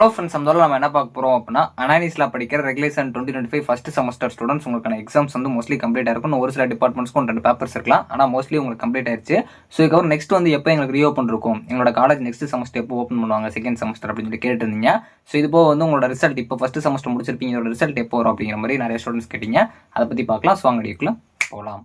Hello friends, நம்ம என்ன பார்க்க போகிறோம் அப்படின்னா அனாலிசிஸில் படிக்கிற ரெகுலேஷன் 2025 ஃபஸ்ட் செமஸ்டர் ஸ்டூடெண்ட்ஸ் உங்களுக்கான எக்ஸாம்ஸ் வந்து மோஸ்ட்லி கம்ப்ளீட் ஆயிருக்கும். ஒரு சில டிபார்ட்மெண்ட்ஸ்க்கும் 2 பேப்பர்ஸ் இருக்கலாம், ஆனால் மோஸ்ட்லி உங்களுக்கு கம்ப்ளீட் ஆயிடுச்சு. ஸோ இதுக்கப்புறம் நெக்ஸ்ட் வந்து எப்போ எங்களுக்கு ரீஓப்பன் இருக்கும், எங்களோட காலேஜ் நெக்ஸ்ட் செமஸ்டர் எப்போ ஓப்பன் பண்ணுவாங்க செகண்ட் செமஸ்டர் அப்படின்னு சொல்லி கேட்டுருந்தீங்க. ஸோ இது போக வந்து உங்களோட ரிசல்ட் இப்போ ஃபஸ்ட் செமஸ்டர் முடிச்சிருப்பீங்க, இதோட ரிசல்ட் எப்போ வரும் அப்படிங்கிற மாதிரி நிறைய ஸ்டூடெண்ட்ஸ் கேட்டீங்க. அதை பற்றி பார்க்கலாம். ஸோ அங்கே போகலாம்.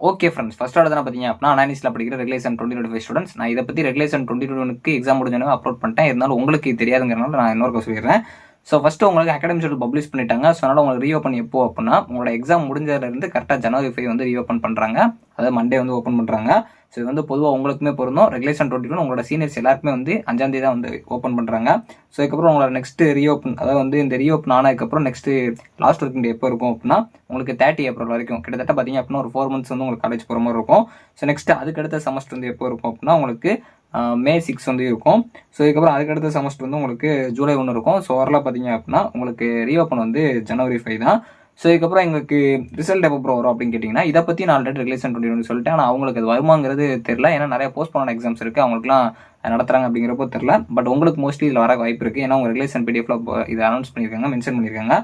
ஓகே ஃப்ரெண்ட்ஸ், ஃபர்ஸ்ட் ஆர்டர் தான் பார்த்தீங்க அப்படின்னா அனாலிசிஸில் படிக்கிற ரெகுலேஷன் 2025 ஸ்டூடெண்ட்ஸ். நான் இதை பற்றி ரெகுலேஷன் 2021 எக்ஸாம் முடிஞ்சோன்னு அப்லோட் பண்ணிட்டேன். இருந்தாலும் உங்களுக்கு தெரியாதுங்கிறனால நான் இன்னொரு சொல்லிடுறேன். ஸோ ஃபஸ்ட்டு உங்களுக்கு அகாடமிக் ஷெட்யூல் பப்ளிஷ் பண்ணிட்டாங்க. ஸோ அதனால் உங்களுக்கு ரீஓப்பன் எப்போ அப்படின்னா உங்களோட எக்ஸாம் முடிஞ்சதுலேருந்து கரெக்டாக ஜனவரி 5 வந்து ரீஓப்பன் பண்ணுறாங்க. அதாவது மண்டே வந்து ஓப்பன் பண்ணுறாங்க. ஸோ இது வந்து பொதுவாக உங்களுக்குமே பொருந்தும். ரெகுலேஷன் 21 உங்களோட சீனியர்ஸ் எல்லாருக்குமே வந்து 5ஆம் தேதி தான் வந்து ஓப்பன் பண்ணுறாங்க. ஸோ இதுக்கப்புறம் உங்களோட நெக்ஸ்ட் ரீஓப்பன், அதாவது வந்து இந்த ரீஓப்பன் ஆனதுக்கப்புறம் நெக்ஸ்ட் லாஸ்ட் ஒர்க்கிங் டே எப்போ இருக்கும் அப்படின்னா உங்களுக்கு 30 ஏப்ரல் வரைக்கும் கிட்டத்தட்ட பார்த்தீங்க அப்படின்னா ஒரு 4 மந்த்ஸ் வந்து உங்களுக்கு காலேஜ் போகிற மாதிரி இருக்கும். ஸோ நெக்ஸ்ட் அதுக்கடுத்த செமஸ்டர் வந்து எப்போ இருக்கும் அப்படின்னா உங்களுக்கு May 6 வந்து இருக்கும். ஸோ இதுக்கப்புறம் அதுக்கடுத்த செமஸ்டர் வந்து உங்களுக்கு July 1 இருக்கும். ஸோ ஓவராலாக பார்த்தீங்க அப்படின்னா உங்களுக்கு ரீஓப்பன் வந்து January 5 தான். ஸோ இதுக்கப்புறம் எங்களுக்கு ரிசல்ட் எப்போ வரும் அப்படின்னு கேட்டிங்கன்னா இதை பற்றி நான் ஆல்ரெடி ரெகுலேஷன் 2021 சொல்லிட்டேன். ஆனால் அவங்களுக்கு அது வருமாங்கிறது தெரியல. ஏன்னா நிறைய போஸ்ட் பண்ண எக்ஸாம்ஸ் இருக்குது, அவங்களுக்குலாம் நடத்துகிறாங்க அப்படிங்கிறப்போ தெரில. பட் உங்களுக்கு மோஸ்ட்லி இதில் வர வாய்ப்பு இருக்குது. ஏன்னா உங்கள் ரெகுலேஷன் பிடிஎஃப்ல இதை அனௌன்ஸ் பண்ணியிருக்காங்க, மென்ஷன் பண்ணியிருக்காங்க.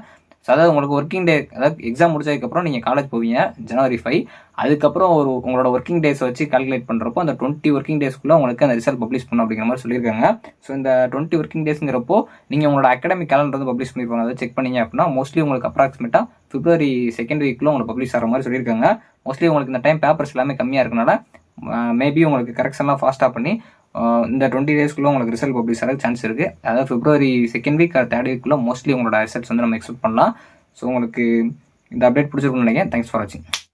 ஸோ அதாவது உங்களுக்கு ஒர்க்கிங் டே, அதாவது எக்ஸாம் முடிச்சதுக்கப்புறம் நீங்கள் காலேஜ் போவீங்க January 5. அதுக்கப்புறம் உங்களோட ஒர்க்கிங் டேஸ் வச்சு கால்குலேட் பண்ணுறப்போ அந்த 20 ஒர்க்கிங் டேஸ்க்குள்ளே உங்களுக்கு அந்த ரிசல்ட் பப்ளிஷ் பண்ணணும் அப்படிங்கிற மாதிரி சொல்லியிருக்காங்க. ஸோ இந்த 20 ஒர்க்கிங் டேஸ்ங்கிறப்போ நீங்கள் உங்களோட அகாடமிக் கேலண்டர் வந்து பப்ளிஷ் பண்ணியிருப்பாங்க. அதை செக் பண்ணீங்க அப்படின்னா மோஸ்ட்லி உங்களுக்கு அப்ராக்சிமேட்டாக February 2nd வீக்கில் உங்களுக்கு பப்ளிஷ் ஆகிற மாதிரி சொல்லியிருக்காங்க. மோஸ்ட்லி உங்களுக்கு இந்த டைம் பேப்பர்ஸ் எல்லாமே கம்மியாக இருக்கனால மேபி உங்களுக்கு கரெக்ஷன்லாம் ஃபாஸ்ட்டாக பண்ணி இந்த 20 டேஸ்க்குள்ளே உங்களுக்கு ரிசல்ட் பப்ளிஷ் ஆக சான்ஸ் இருக்குது. அதாவது February 2nd வீக் 3rd வீக்குள்ளே மோஸ்ட்லி உங்களோட ரிசல்ட்ஸ் வந்து நம்ம எக்ஸ்பெக்ட் பண்ணலாம். ஸோ உங்களுக்கு இந்த அப்டேட் பிடிச்சிருக்குன்னு நினைக்கிறேன். தேங்க்ஸ் ஃபார் வாட்சிங்.